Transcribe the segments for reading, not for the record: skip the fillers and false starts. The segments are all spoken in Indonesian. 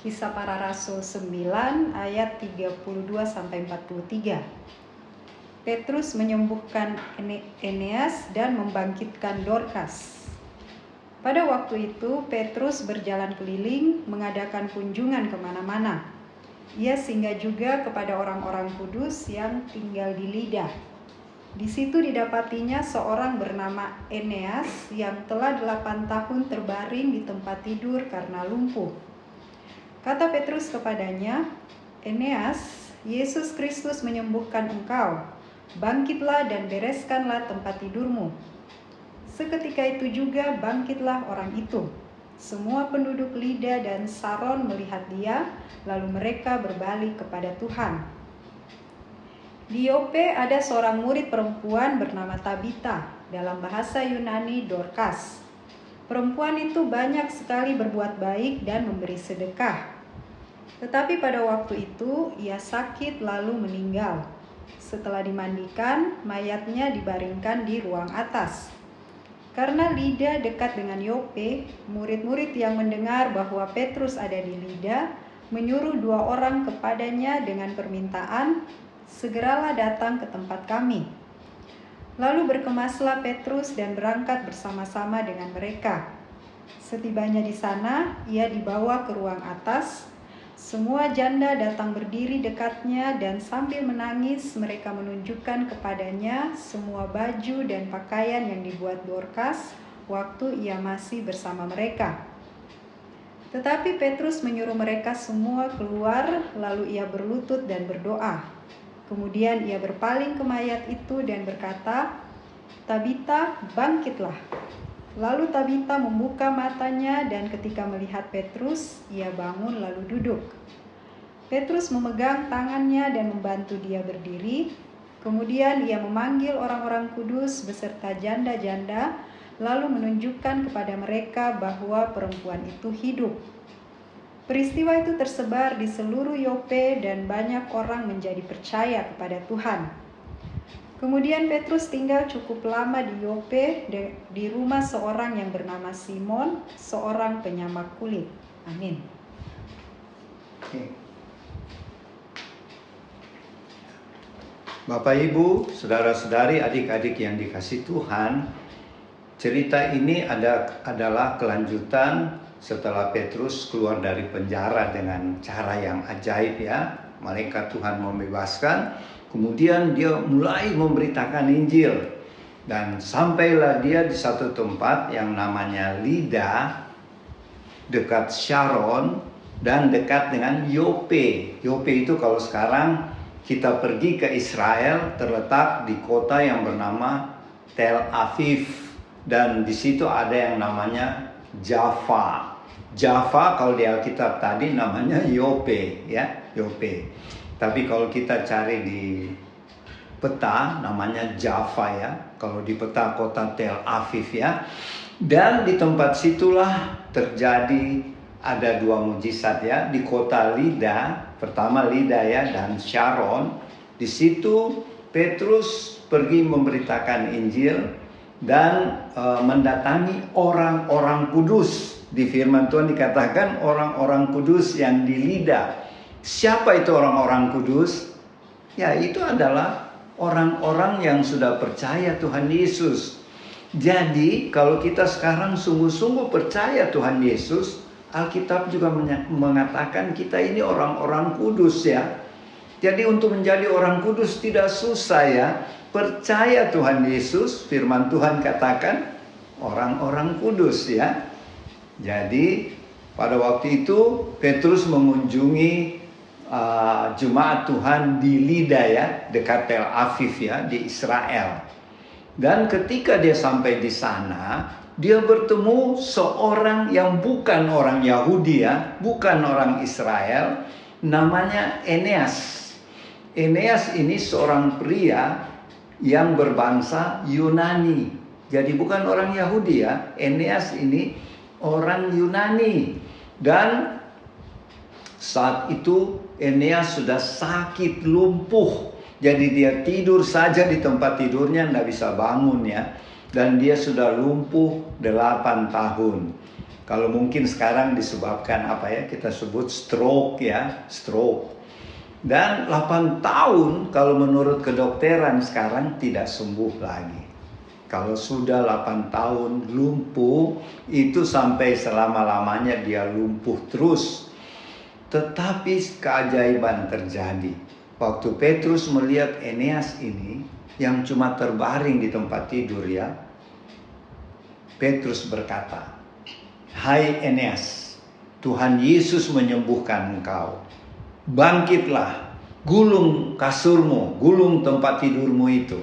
Kisah Para Rasul 9 ayat 32-43. Petrus menyembuhkan Eneas dan membangkitkan Dorcas. Pada waktu itu Petrus berjalan keliling mengadakan kunjungan kemana-mana. Ia singgah juga kepada orang-orang kudus yang tinggal di Lida. Di situ didapatinya seorang bernama Eneas yang telah 8 tahun terbaring di tempat tidur karena lumpuh. Kata Petrus kepadanya, "Eneas, Yesus Kristus menyembuhkan engkau. Bangkitlah dan bereskanlah tempat tidurmu." Seketika itu juga bangkitlah orang itu. Semua penduduk Lida dan Saron melihat dia, lalu mereka berbalik kepada Tuhan. Di Yope ada seorang murid perempuan bernama Tabita, dalam bahasa Yunani Dorcas. Perempuan itu banyak sekali berbuat baik dan memberi sedekah. Tetapi pada waktu itu ia sakit lalu meninggal. Setelah dimandikan, mayatnya dibaringkan di ruang atas. Karena Lida dekat dengan Yope, murid-murid yang mendengar bahwa Petrus ada di Lida menyuruh 2 orang kepadanya dengan permintaan, "Segeralah datang ke tempat kami." Lalu berkemaslah Petrus dan berangkat bersama-sama dengan mereka. Setibanya di sana, ia dibawa ke ruang atas. Semua janda datang berdiri dekatnya dan sambil menangis mereka menunjukkan kepadanya semua baju dan pakaian yang dibuat Dorcas waktu ia masih bersama mereka. Tetapi Petrus menyuruh mereka semua keluar, lalu ia berlutut dan berdoa. Kemudian ia berpaling ke mayat itu dan berkata, "Tabita, bangkitlah." Lalu Tabita membuka matanya dan ketika melihat Petrus, ia bangun lalu duduk. Petrus memegang tangannya dan membantu dia berdiri. Kemudian ia memanggil orang-orang kudus beserta janda-janda, lalu menunjukkan kepada mereka bahwa perempuan itu hidup. Peristiwa itu tersebar di seluruh Yope dan banyak orang menjadi percaya kepada Tuhan. Kemudian Petrus tinggal cukup lama di Yope di rumah seorang yang bernama Simon, seorang penyamak kulit. Amin. Bapak, Ibu, saudara-saudari, adik-adik yang dikasihi Tuhan, cerita ini adalah kelanjutan setelah Petrus keluar dari penjara dengan cara yang ajaib ya. Malaikat Tuhan membebaskan. Kemudian dia mulai memberitakan Injil. Dan sampailah dia di satu tempat yang namanya Lida, dekat Sharon dan dekat dengan Yope. Yope itu kalau sekarang kita pergi ke Israel, terletak di kota yang bernama Tel Aviv. Dan di situ ada yang namanya Jaffa. Jaffa kalau di Alkitab tadi namanya Yope ya, Yope. Tapi kalau kita cari di peta namanya Jaffa ya. Kalau di peta kota Tel Aviv ya. Dan di tempat situlah terjadi ada 2 mujizat ya. Di kota Lida, pertama Lida ya, dan Sharon. Di situ Petrus pergi memberitakan Injil dan mendatangi orang-orang kudus. Di firman Tuhan dikatakan orang-orang kudus yang di Lida. Siapa itu orang-orang kudus? Ya, itu adalah orang-orang yang sudah percaya Tuhan Yesus. Jadi kalau kita sekarang sungguh-sungguh percaya Tuhan Yesus, Alkitab juga mengatakan kita ini orang-orang kudus ya. Jadi untuk menjadi orang kudus tidak susah ya. Percaya Tuhan Yesus, firman Tuhan katakan orang-orang kudus ya. Jadi pada waktu itu Petrus mengunjungi jemaat Tuhan di Lida ya, dekat Tel Aviv ya, di Israel. Dan ketika dia sampai di sana, dia bertemu seorang yang bukan orang Yahudi ya, bukan orang Israel, namanya Eneas. Eneas ini seorang pria yang berbangsa Yunani. Jadi bukan orang Yahudi ya, Eneas ini orang Yunani. Dan saat itu Eneas sudah sakit lumpuh. Jadi dia tidur saja di tempat tidurnya, tidak bisa bangun ya. Dan dia sudah lumpuh 8 tahun. Kalau mungkin sekarang disebabkan apa ya, kita sebut stroke ya, stroke. Dan 8 tahun kalau menurut kedokteran sekarang tidak sembuh lagi. Kalau sudah 8 tahun lumpuh, itu sampai selama-lamanya dia lumpuh terus. Tetapi keajaiban terjadi. Waktu Petrus melihat Eneas ini, yang cuma terbaring di tempat tidur ya, Petrus berkata, "Hai Eneas, Tuhan Yesus menyembuhkan engkau. Bangkitlah, gulung kasurmu, gulung tempat tidurmu itu."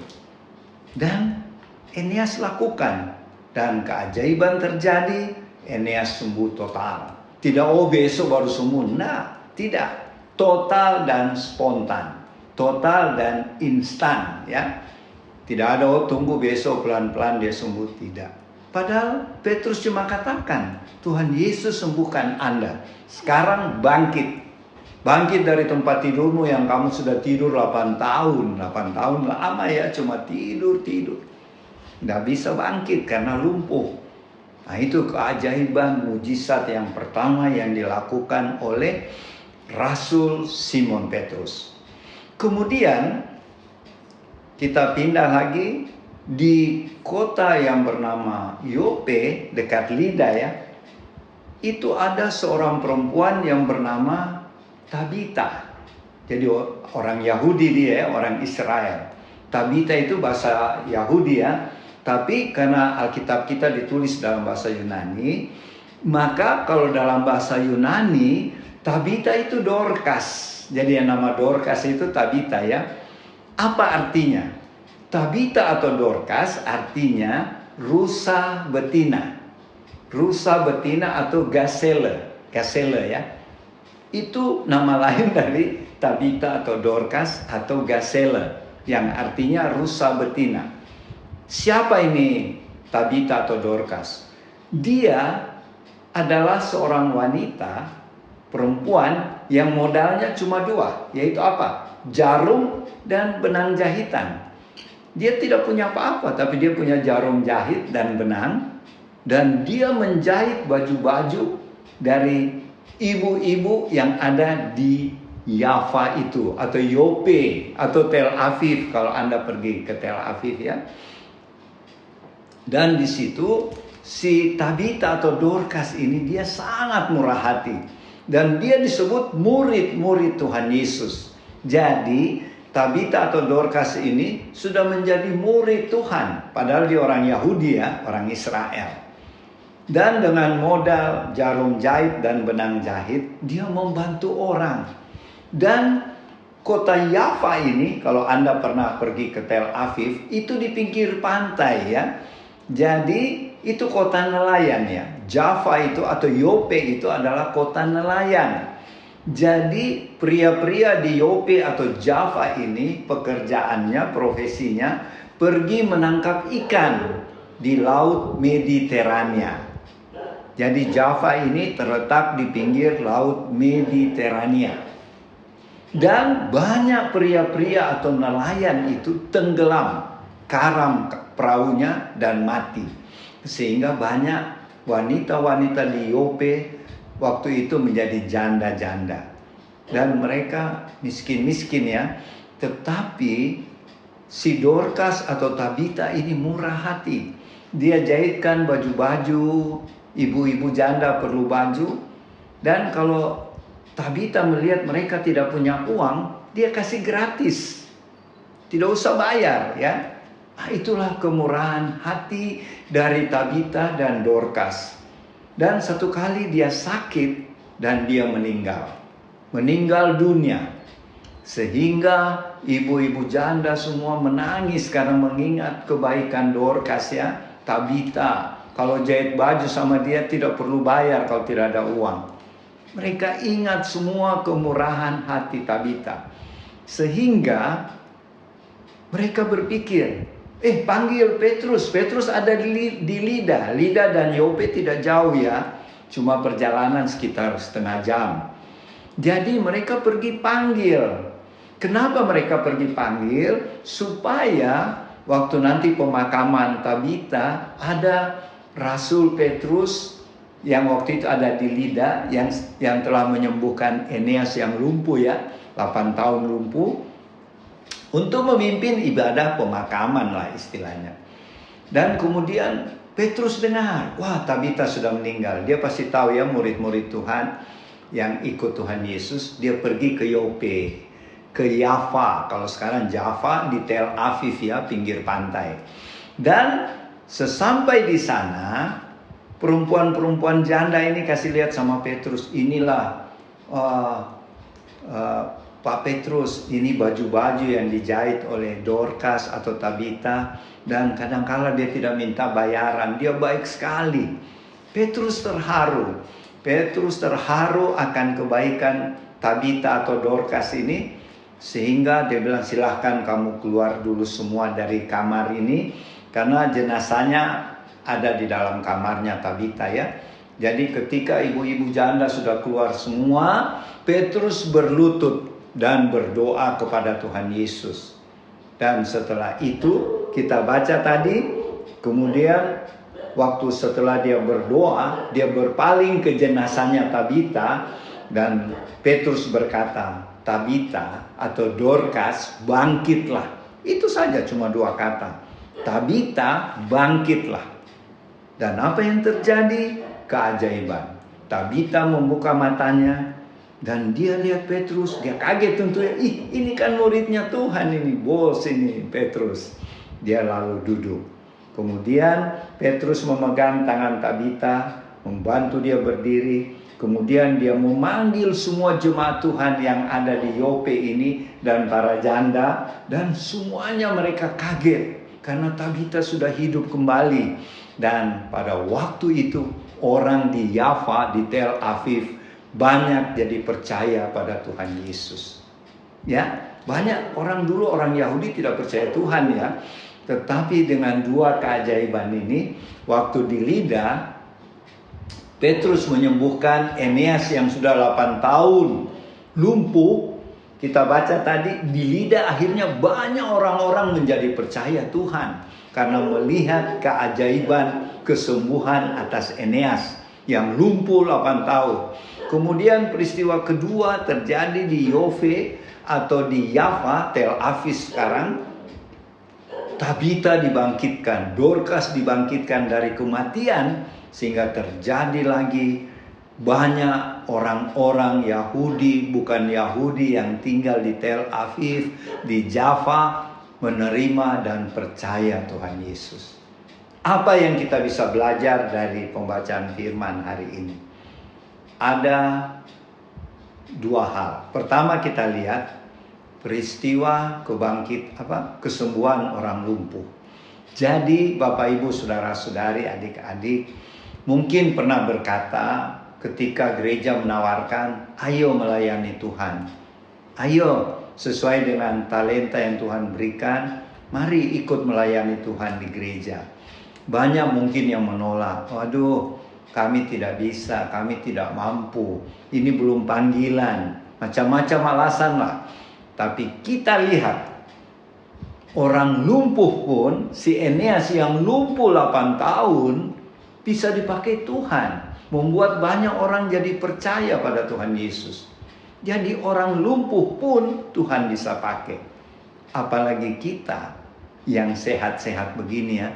Dan Eneas lakukan. Dan keajaiban terjadi, Eneas sembuh total. Tidak, oh besok baru sembuh. Nah, tidak. Total dan spontan. Total dan instan ya. Tidak ada, oh tunggu besok pelan-pelan dia sembuh. Tidak. Padahal Petrus cuma katakan, Tuhan Yesus sembuhkan Anda. Sekarang bangkit. Bangkit dari tempat tidurmu yang kamu sudah tidur 8 tahun. 8 tahun lama ya, cuma tidur. Tidak bisa bangkit karena lumpuh. Nah itu keajaiban mujizat yang pertama yang dilakukan oleh Rasul Simon Petrus. Kemudian kita pindah lagi di kota yang bernama Yope dekat Lida ya. Itu ada seorang perempuan yang bernama Tabita. Jadi orang Yahudi dia, orang Israel. Tabita itu bahasa Yahudi ya. Tapi karena Alkitab kita ditulis dalam bahasa Yunani, maka kalau dalam bahasa Yunani, Tabita itu Dorcas. Jadi yang nama Dorcas itu Tabita ya. Apa artinya? Tabita atau Dorcas artinya rusa betina. Rusa betina atau gazelle. Gazelle ya. Itu nama lain dari Tabita atau Dorcas atau gazelle. Yang artinya rusa betina. Siapa ini Tabita atau Dorcas? Dia adalah seorang wanita perempuan yang modalnya cuma 2, yaitu apa? Jarum dan benang jahitan. Dia tidak punya apa-apa, tapi dia punya jarum jahit dan benang, dan dia menjahit baju-baju dari ibu-ibu yang ada di Yafa itu, atau Yope, atau Tel Aviv kalau Anda pergi ke Tel Aviv ya. Dan di situ si Tabita atau Dorcas ini dia sangat murah hati. Dan dia disebut murid-murid Tuhan Yesus. Jadi Tabita atau Dorcas ini sudah menjadi murid Tuhan. Padahal dia orang Yahudi ya, orang Israel. Dan dengan modal jarum jahit dan benang jahit, dia membantu orang. Dan kota Yafa ini, kalau Anda pernah pergi ke Tel Aviv, itu di pinggir pantai ya. Jadi itu kota nelayan ya. Java itu atau Yope itu adalah kota nelayan. Jadi pria-pria di Yope atau Java ini pekerjaannya, profesinya pergi menangkap ikan di laut Mediterania. Jadi Java ini terletak di pinggir laut Mediterania. Dan banyak pria-pria atau nelayan itu tenggelam, karam perahunya dan mati. Sehingga banyak wanita-wanita di Yope waktu itu menjadi janda-janda. Dan mereka miskin-miskin ya. Tetapi si Dorcas atau Tabita ini murah hati. Dia jahitkan baju-baju, ibu-ibu janda perlu baju. Dan kalau Tabita melihat mereka tidak punya uang, dia kasih gratis. Tidak usah bayar ya. Nah, itulah kemurahan hati dari Tabita dan Dorcas. Dan satu kali dia sakit dan dia meninggal. Meninggal dunia. Sehingga ibu-ibu janda semua menangis karena mengingat kebaikan Dorcas ya. Tabita, kalau jahit baju sama dia tidak perlu bayar kalau tidak ada uang. Mereka ingat semua kemurahan hati Tabita. Sehingga mereka berpikir, panggil Petrus. Petrus ada di Lida. Lida dan Yope tidak jauh ya. Cuma perjalanan sekitar setengah jam. Jadi mereka pergi panggil. Kenapa mereka pergi panggil? Supaya waktu nanti pemakaman Tabita ada Rasul Petrus yang waktu itu ada di Lida, yang telah menyembuhkan Eneas yang lumpuh ya, 8 tahun lumpuh, untuk memimpin ibadah pemakaman lah istilahnya. Dan kemudian Petrus dengar, wah Tabita sudah meninggal. Dia pasti tahu ya, murid-murid Tuhan yang ikut Tuhan Yesus, dia pergi ke Yope, ke Yafa, kalau sekarang Java, di Tel Aviv ya, pinggir pantai. Dan sesampai di sana, perempuan-perempuan janda ini kasih lihat sama Petrus, inilah Pak Petrus, ini baju-baju yang dijahit oleh Dorcas atau Tabita, dan kadang-kala dia tidak minta bayaran, dia baik sekali. Petrus terharu akan kebaikan Tabita atau Dorcas ini, sehingga dia bilang, silahkan kamu keluar dulu semua dari kamar ini, karena jenazahnya ada di dalam kamarnya Tabita ya. Jadi ketika ibu-ibu janda sudah keluar semua, Petrus berlutut dan berdoa kepada Tuhan Yesus. Dan setelah itu kita baca tadi, kemudian waktu setelah dia berdoa, dia berpaling ke jenazahnya Tabita, dan Petrus berkata, Tabita atau Dorcas, bangkitlah. Itu saja, cuma 2 kata. Tabita, bangkitlah. Dan apa yang terjadi? Keajaiban. Tabita membuka matanya dan dia lihat Petrus. Dia kaget tentunya. Ih, ini kan muridnya Tuhan ini, bos ini Petrus. Dia lalu duduk. Kemudian Petrus memegang tangan Tabita, membantu dia berdiri. Kemudian dia memanggil semua jemaat Tuhan yang ada di Yope ini dan para janda, dan semuanya mereka kaget karena Tabita sudah hidup kembali. Dan pada waktu itu orang di Yafa, di Tel Aviv, banyak jadi percaya pada Tuhan Yesus. Ya, banyak orang dulu, orang Yahudi tidak percaya Tuhan ya. Tetapi dengan 2 keajaiban ini, waktu di Lida, Petrus menyembuhkan Eneas yang sudah 8 tahun lumpuh. Kita baca tadi, di Lida akhirnya banyak orang-orang menjadi percaya Tuhan karena melihat keajaiban kesembuhan atas Eneas yang lumpuh 8 tahun. Kemudian peristiwa kedua terjadi di Yope atau di Yafa, Tel Aviv sekarang. Tabita dibangkitkan, Dorcas dibangkitkan dari kematian, sehingga terjadi lagi banyak orang-orang Yahudi, bukan Yahudi yang tinggal di Tel Aviv, di Java, menerima dan percaya Tuhan Yesus. Apa yang kita bisa belajar dari pembacaan firman hari ini? Ada 2 hal. Pertama, kita lihat peristiwa kesembuhan orang lumpuh. Jadi Bapak Ibu saudara-saudari, adik-adik, mungkin pernah berkata ketika gereja menawarkan, ayo melayani Tuhan. Ayo sesuai dengan talenta yang Tuhan berikan, mari ikut melayani Tuhan di gereja. Banyak mungkin yang menolak, waduh kami tidak bisa, kami tidak mampu, ini belum panggilan, macam-macam alasan lah. Tapi kita lihat, orang lumpuh pun, si Eneas yang lumpuh 8 tahun, bisa dipakai Tuhan. Membuat banyak orang jadi percaya pada Tuhan Yesus. Jadi orang lumpuh pun Tuhan bisa pakai. Apalagi kita yang sehat-sehat begini ya.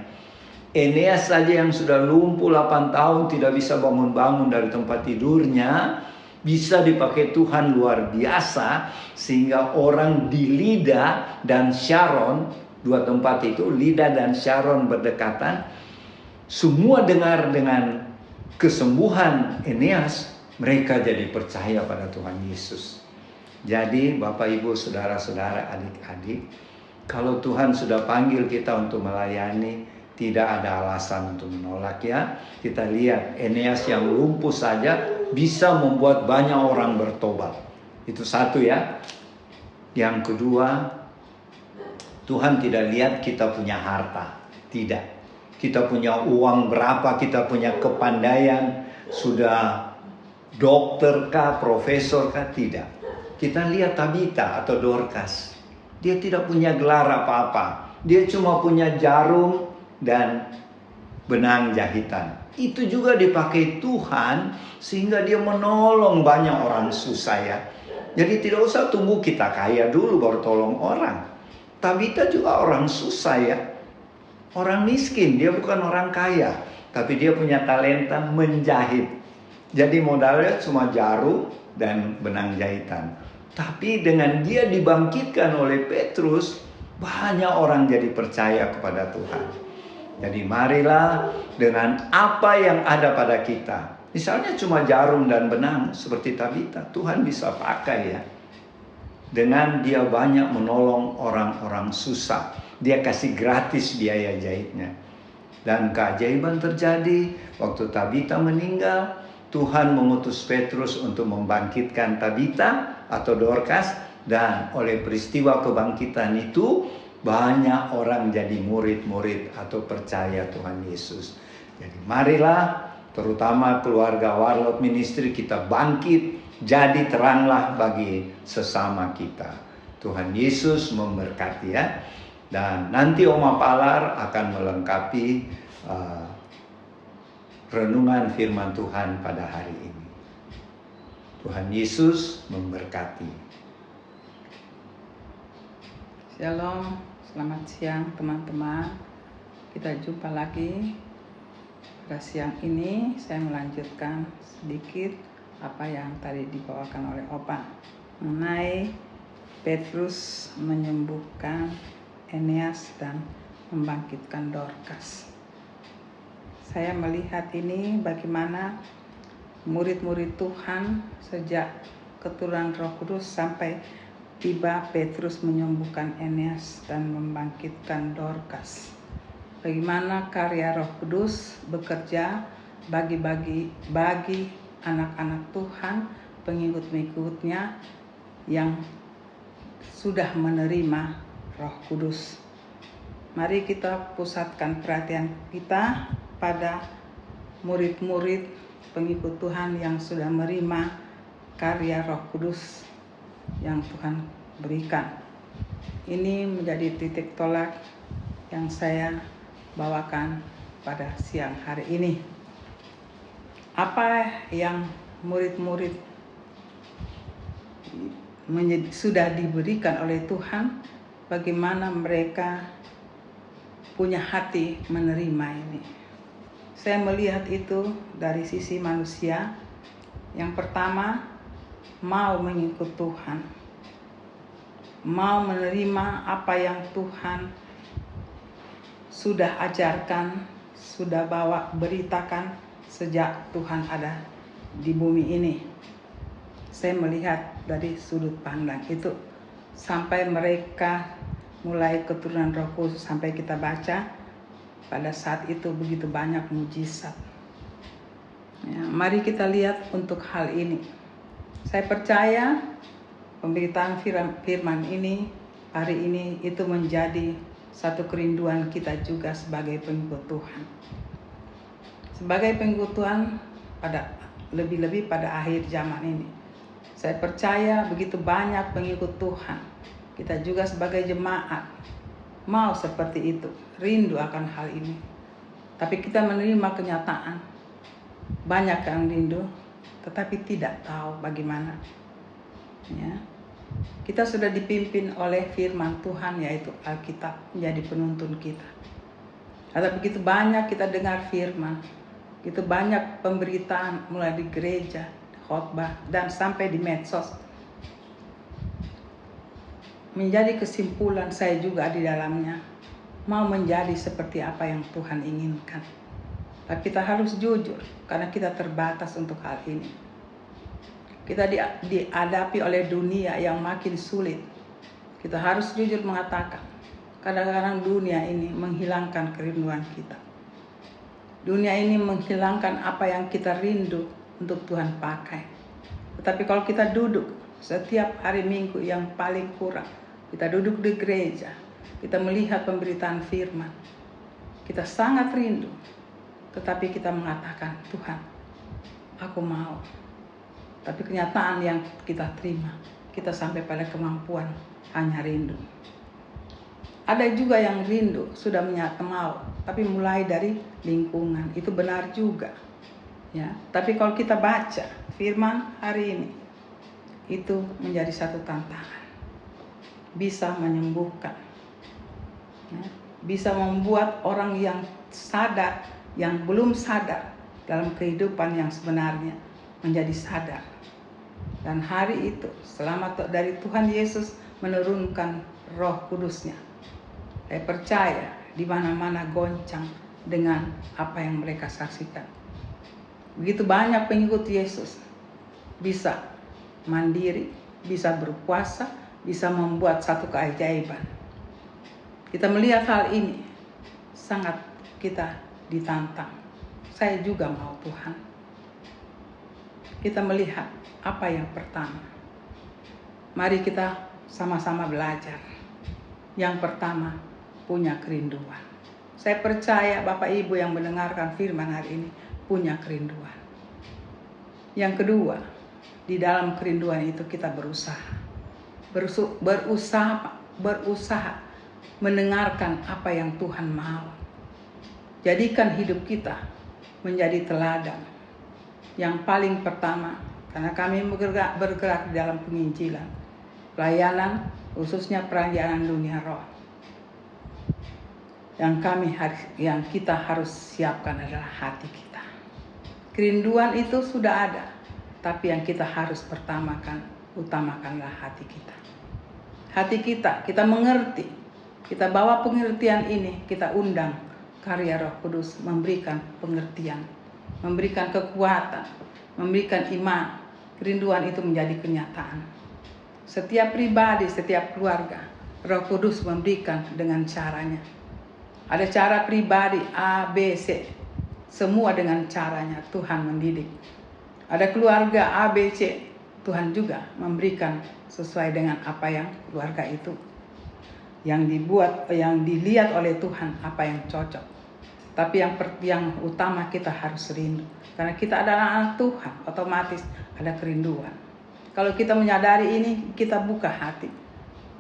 Eneas saja yang sudah lumpuh 8 tahun, tidak bisa bangun-bangun dari tempat tidurnya, bisa dipakai Tuhan luar biasa, sehingga orang di Lida dan Sharon, 2 tempat itu, Lida dan Sharon berdekatan, semua dengar dengan kesembuhan Eneas, mereka jadi percaya pada Tuhan Yesus. Jadi Bapak Ibu saudara-saudara, adik-adik, kalau Tuhan sudah panggil kita untuk melayani, tidak ada alasan untuk menolak ya. Kita lihat Eneas yang lumpuh saja bisa membuat banyak orang bertobat. Itu satu ya. Yang kedua, Tuhan tidak lihat kita punya harta. Tidak. Kita punya uang berapa, kita punya kepandaian, sudah dokter kah, profesor kah, tidak. Kita lihat Tabita atau Dorcas. Dia tidak punya gelar apa-apa. Dia cuma punya jarum dan benang jahitan. itu juga dipakai Tuhan sehingga dia menolong banyak orang susah ya. Jadi tidak usah tunggu kita kaya dulu baru tolong orang. Tabita juga orang susah ya. Orang miskin, dia bukan orang kaya. Tapi dia punya talenta menjahit. Jadi modalnya cuma jarum dan benang jahitan. Tapi dengan dia dibangkitkan oleh Petrus, banyak orang jadi percaya kepada Tuhan. Jadi marilah dengan apa yang ada pada kita. Misalnya cuma jarum dan benang seperti Tabita, Tuhan bisa pakai ya. Dengan dia banyak menolong orang-orang susah. Dia kasih gratis biaya jahitnya. Dan keajaiban terjadi waktu Tabita meninggal. Tuhan mengutus Petrus untuk membangkitkan Tabita atau Dorcas. Dan oleh peristiwa kebangkitan itu banyak orang jadi murid-murid atau percaya Tuhan Yesus. Jadi marilah terutama keluarga Warlord Ministry kita bangkit. Jadi teranglah bagi sesama kita. Tuhan Yesus memberkati ya. Dan nanti Oma Palar akan melengkapi renungan firman Tuhan pada hari ini. Tuhan Yesus memberkati. Shalom, selamat siang teman-teman. Kita jumpa lagi. Pada siang ini saya melanjutkan sedikit apa yang tadi dibawakan oleh Opa mengenai Petrus menyembuhkan Eneas dan membangkitkan Dorcas. Saya melihat ini bagaimana murid-murid Tuhan sejak keturunan Roh Kudus sampai tiba Petrus menyembuhkan Eneas dan membangkitkan Dorcas. Bagaimana karya Roh Kudus bekerja bagi anak-anak Tuhan, pengikut-pengikutnya yang sudah menerima Roh Kudus. Mari kita pusatkan perhatian kita pada murid-murid pengikut Tuhan yang sudah menerima karya Roh Kudus yang Tuhan berikan. Ini menjadi titik tolak yang saya bawakan pada siang hari ini. Apa yang murid-murid sudah diberikan oleh Tuhan, bagaimana mereka punya hati menerima ini. Saya melihat itu dari sisi manusia. Yang pertama, mau mengikut Tuhan, mau menerima apa yang Tuhan sudah ajarkan, sudah beritakan sejak Tuhan ada di bumi ini. Saya melihat dari sudut pandang itu sampai mereka mulai keturunan Roh Kudus sampai kita baca pada saat itu begitu banyak mujizat. Ya, mari kita lihat untuk hal ini. Saya percaya pemberitaan firman ini hari ini itu menjadi satu kerinduan kita juga sebagai pengikut Tuhan. Sebagai pengikut Tuhan pada lebih-lebih pada akhir zaman ini. Saya percaya begitu banyak pengikut Tuhan. Kita juga sebagai jemaat mau seperti itu, rindu akan hal ini. Tapi kita menerima kenyataan. Banyak yang rindu, tetapi tidak tahu bagaimana. Ya. Kita sudah dipimpin oleh firman Tuhan, yaitu Alkitab, menjadi penuntun kita. Ada begitu banyak kita dengar firman, begitu banyak pemberitaan mulai di gereja, khotbah, dan sampai di medsos. Menjadi kesimpulan saya juga di dalamnya, mau menjadi seperti apa yang Tuhan inginkan. Tapi kita harus jujur, karena kita terbatas untuk hal ini. Kita dihadapi oleh dunia yang makin sulit. Kita harus jujur mengatakan, kadang-kadang dunia ini menghilangkan kerinduan kita. Dunia ini menghilangkan apa yang kita rindu untuk Tuhan pakai. Tetapi kalau kita duduk setiap hari Minggu yang paling kurang, kita duduk di gereja, kita melihat pemberitaan firman, kita sangat rindu. Tetapi kita mengatakan, Tuhan, aku mau. Tapi kenyataan yang kita terima, kita sampai pada kemampuan hanya rindu. Ada juga yang rindu, sudah menyata mau, tapi mulai dari lingkungan. Itu benar juga. Ya, tapi kalau kita baca firman hari ini, itu menjadi satu tantangan. Bisa menyembuhkan. Ya, bisa membuat orang yang sadar, yang belum sadar dalam kehidupan yang sebenarnya menjadi sadar. Dan hari itu selamat dari Tuhan Yesus menurunkan Roh Kudusnya. Saya percaya di mana-mana goncang dengan apa yang mereka saksikan. Begitu banyak pengikut Yesus bisa mandiri, bisa berpuasa, bisa membuat satu keajaiban. Kita melihat hal ini, sangat kita ditantang. Saya juga mau Tuhan. Kita melihat apa yang pertama. Mari kita sama-sama belajar. Yang pertama, punya kerinduan. Saya percaya Bapak Ibu yang mendengarkan firman hari ini punya kerinduan. Yang kedua, di dalam kerinduan itu kita berusaha. Berusaha mendengarkan apa yang Tuhan mau. Jadikan hidup kita menjadi teladan. Yang paling pertama, karena kami bergerak di dalam penginjilan, pelayanan, khususnya pelayanan dunia roh. Yang kita harus siapkan adalah hati kita. Kerinduan itu sudah ada, tapi yang kita harus utamakanlah hati kita. Hati kita mengerti. Kita bawa pengertian ini, kita undang karya Roh Kudus memberikan pengertian, memberikan kekuatan, memberikan iman. Kerinduan itu menjadi kenyataan. Setiap pribadi, setiap keluarga, Roh Kudus memberikan dengan caranya. Ada cara pribadi A, B, C. Semua dengan caranya Tuhan mendidik. Ada keluarga A, B, C. Tuhan juga memberikan sesuai dengan apa yang keluarga itu yang dilihat oleh Tuhan, apa yang cocok. Tapi yang utama kita harus rindu. Karena kita adalah anak Tuhan, otomatis ada kerinduan. Kalau kita menyadari ini, kita buka hati.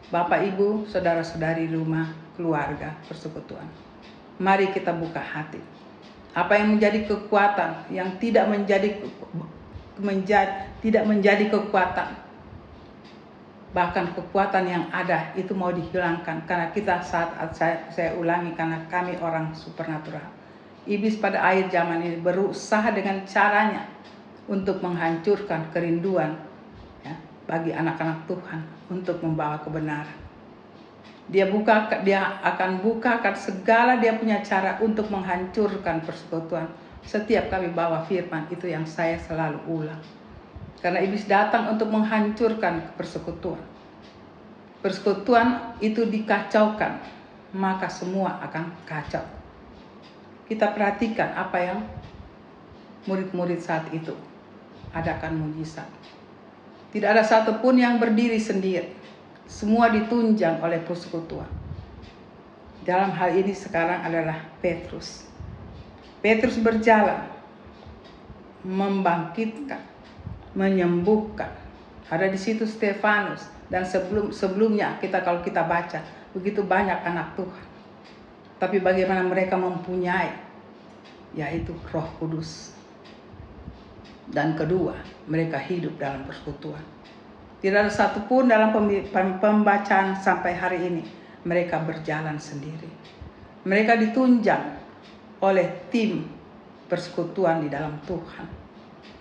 Bapak, Ibu, saudara-saudari rumah, keluarga, persekutuan. Mari kita buka hati. Apa yang menjadi kekuatan, yang tidak menjadi kekuatan. Bahkan kekuatan yang ada itu mau dihilangkan. Karena kita saya ulangi, karena kami orang supernatural. Iblis pada akhir zaman ini berusaha dengan caranya untuk menghancurkan kerinduan ya, bagi anak-anak Tuhan untuk membawa kebenaran. Dia akan bukakan segala dia punya cara untuk menghancurkan persekutuan. Setiap kami bawa firman itu yang saya selalu ulang. Karena iblis datang untuk menghancurkan persekutuan. Persekutuan itu dikacaukan, maka semua akan kacau. Kita perhatikan apa yang murid-murid saat itu adakan mujizat. Tidak ada satupun yang berdiri sendiri. Semua ditunjang oleh persekutuan. Dalam hal ini sekarang adalah Petrus. Petrus berjalan, membangkitkan, menyembuhkan. Ada di situ Stefanus dan sebelumnya kalau kita baca begitu banyak anak Tuhan. Tapi bagaimana mereka mempunyai yaitu Roh Kudus. Dan kedua, mereka hidup dalam persekutuan. Tidak ada satupun dalam pembacaan sampai hari ini mereka berjalan sendiri. Mereka ditunjang oleh tim persekutuan di dalam Tuhan.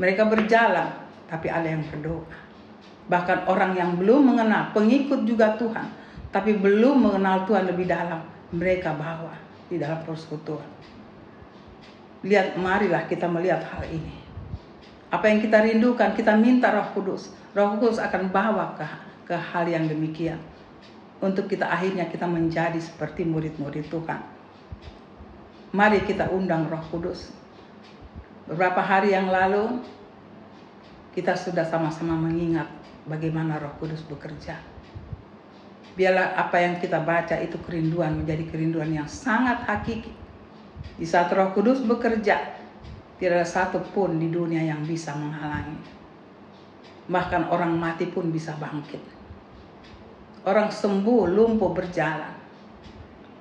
Mereka berjalan, tapi ada yang berdoa. Bahkan orang yang belum mengenal, pengikut juga Tuhan, tapi belum mengenal Tuhan lebih dalam, mereka bawa di dalam persekutuan. Marilah kita melihat hal ini. Apa yang kita rindukan, kita minta Roh Kudus. Roh Kudus akan bawa ke hal yang demikian. Untuk kita akhirnya kita menjadi seperti murid-murid Tuhan. Mari kita undang Roh Kudus. Beberapa hari yang lalu, kita sudah sama-sama mengingat bagaimana Roh Kudus bekerja. Biarlah apa yang kita baca itu kerinduan menjadi kerinduan yang sangat hakiki. Di saat Roh Kudus bekerja, tidak ada satu pun di dunia yang bisa menghalangi. Bahkan orang mati pun bisa bangkit. Orang sembuh, lumpuh berjalan.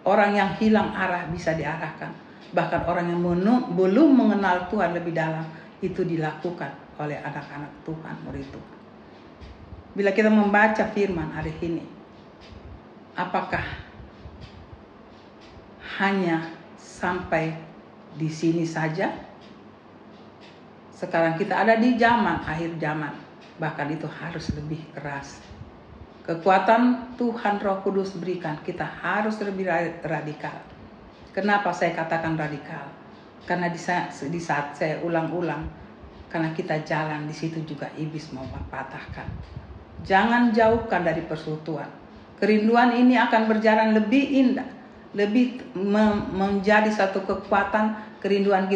Orang yang hilang arah bisa diarahkan. Bahkan orang yang belum mengenal Tuhan lebih dalam, itu dilakukan oleh anak-anak Tuhan, murid Tuhan. Bila kita membaca firman hari ini, apakah hanya sampai di sini saja? Sekarang kita ada di zaman akhir zaman, bahkan itu harus lebih keras. Kekuatan Tuhan Roh Kudus berikan, kita harus lebih radikal. Kenapa saya katakan radikal? Karena di saat saya ulang-ulang, karena kita jalan di situ juga iblis mau patahkan. Jangan jauhkan dari persekutuan. Kerinduan ini akan berjalan lebih indah, lebih menjadi satu kekuatan. Kerinduan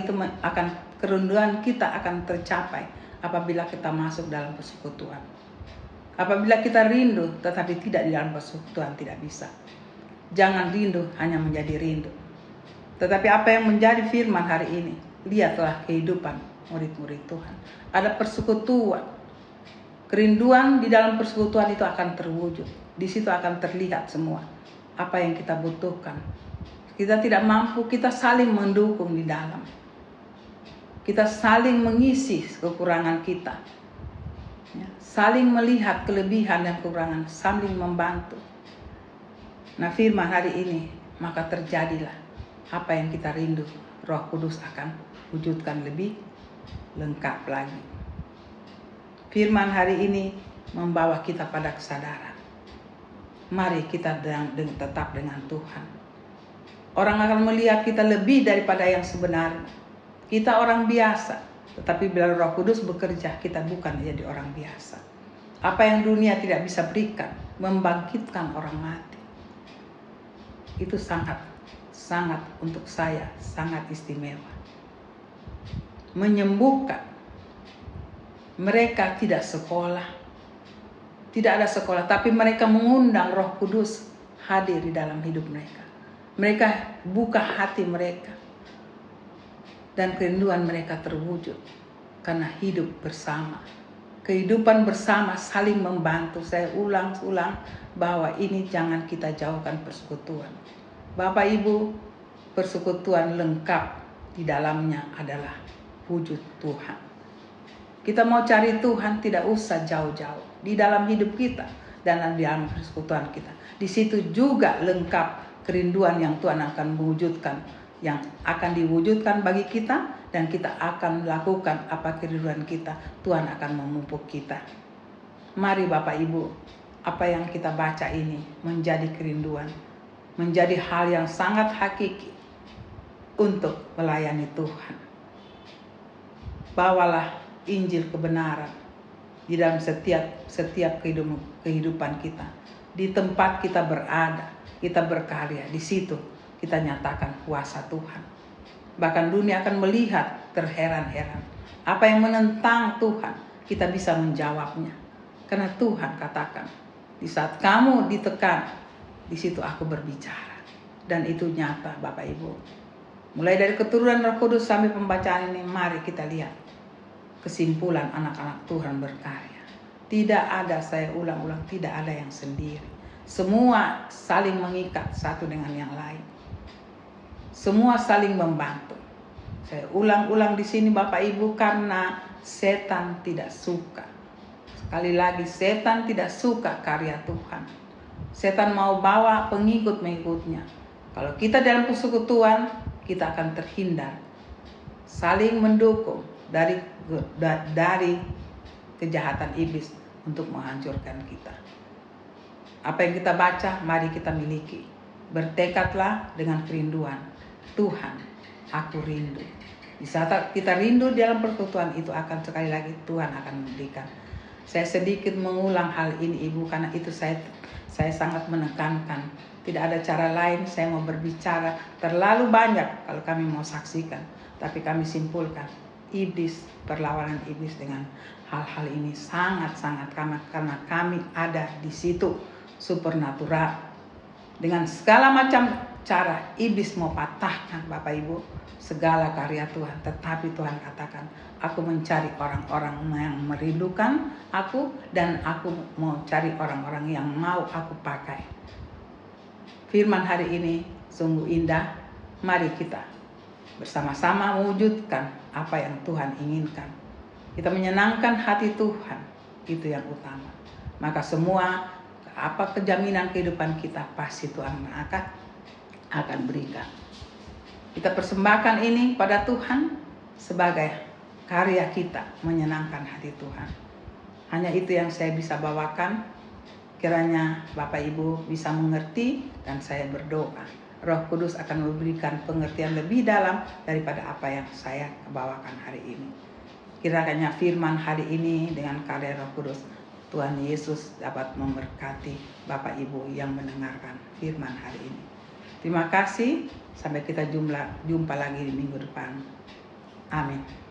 kita akan tercapai apabila kita masuk dalam persekutuan. Apabila kita rindu tetapi tidak di dalam persekutuan, tidak bisa. Jangan rindu hanya menjadi rindu. Tetapi apa yang menjadi firman hari ini, lihatlah kehidupan murid-murid Tuhan. Ada persekutuan. Kerinduan di dalam persekutuan itu akan terwujud. Di situ akan terlihat semua apa yang kita butuhkan. Kita tidak mampu, kita saling mendukung di dalam. Kita saling mengisi kekurangan kita. Saling melihat kelebihan dan kekurangan, saling membantu. Nah, firman hari ini, maka terjadilah apa yang kita rindu. Roh Kudus akan wujudkan lebih lengkap lagi. Firman hari ini membawa kita pada kesadaran. Mari kita tetap dengan Tuhan. Orang akan melihat kita lebih daripada yang sebenarnya. Kita orang biasa. Tetapi bila Roh Kudus bekerja, kita bukan jadi orang biasa. Apa yang dunia tidak bisa berikan, membangkitkan orang mati. Itu sangat untuk saya, sangat istimewa. Menyembuhkan. Mereka tidak sekolah. Tidak ada sekolah, tapi mereka mengundang Roh Kudus hadir di dalam hidup mereka. Mereka buka hati mereka. Dan kerinduan mereka terwujud karena hidup bersama. Kehidupan bersama saling membantu. Saya ulang bahwa ini jangan kita jauhkan persekutuan. Bapak Ibu, persekutuan lengkap di dalamnya adalah wujud Tuhan. Kita mau cari Tuhan tidak usah jauh-jauh. Di dalam hidup kita dan di dalam persekutuan kita. Di situ juga lengkap kerinduan yang Tuhan akan mewujudkan, yang akan diwujudkan bagi kita, dan kita akan melakukan apa kerinduan kita. Tuhan akan memupuk kita. Mari Bapak Ibu, apa yang kita baca ini menjadi kerinduan, menjadi hal yang sangat hakiki untuk melayani Tuhan. Bawalah Injil kebenaran di dalam setiap kehidupan kita. Di tempat kita berada, kita berkarya, di situ kita nyatakan kuasa Tuhan. Bahkan dunia akan melihat terheran-heran. Apa yang menentang Tuhan, kita bisa menjawabnya. Karena Tuhan katakan, di saat kamu ditekan, di situ aku berbicara. Dan itu nyata Bapak Ibu. Mulai dari keturunan Roh Kudus sampai pembacaan ini, mari kita lihat kesimpulan anak-anak Tuhan berkarya. Tidak ada, saya ulang-ulang, tidak ada yang sendiri. Semua saling mengikat satu dengan yang lain. Semua saling membantu. Saya ulang-ulang di sini Bapak Ibu, karena setan tidak suka. Sekali lagi, setan tidak suka karya Tuhan. Setan mau bawa pengikut-pengikutnya. Kalau kita dalam persekutuan, kita akan terhindar. Saling mendukung dari kejahatan iblis untuk menghancurkan kita. Apa yang kita baca, mari kita miliki. Bertekadlah dengan kerinduan. Tuhan, aku rindu. Di saat kita rindu dalam persekutuan itu akan sekali lagi Tuhan akan memberikan. Saya sedikit mengulang hal ini Ibu, karena itu saya sangat menekankan. Tidak ada cara lain, saya mau berbicara terlalu banyak kalau kami mau saksikan. Tapi kami simpulkan, perlawanan iblis dengan hal-hal ini sangat-sangat karena kami ada di situ, supernatural. Dengan segala macam cara iblis mau patahkan Bapak Ibu segala karya Tuhan, tetapi Tuhan katakan, aku mencari orang-orang yang merindukan aku, dan aku mau cari orang-orang yang mau aku pakai. Firman hari ini sungguh indah. Mari kita bersama-sama mewujudkan apa yang Tuhan inginkan. Kita menyenangkan hati Tuhan, itu yang utama. Maka semua kejaminan kehidupan kita pasti Tuhan akan berikan. Kita persembahkan ini pada Tuhan sebagai karya kita menyenangkan hati Tuhan. Hanya itu yang saya bisa bawakan. Kiranya Bapak Ibu bisa mengerti dan saya berdoa. Roh Kudus akan memberikan pengertian lebih dalam daripada apa yang saya bawakan hari ini. Kiranya firman hari ini dengan karya Roh Kudus Tuhan Yesus dapat memberkati Bapak Ibu yang mendengarkan firman hari ini. Terima kasih. Sampai kita jumpa lagi di minggu depan. Amin.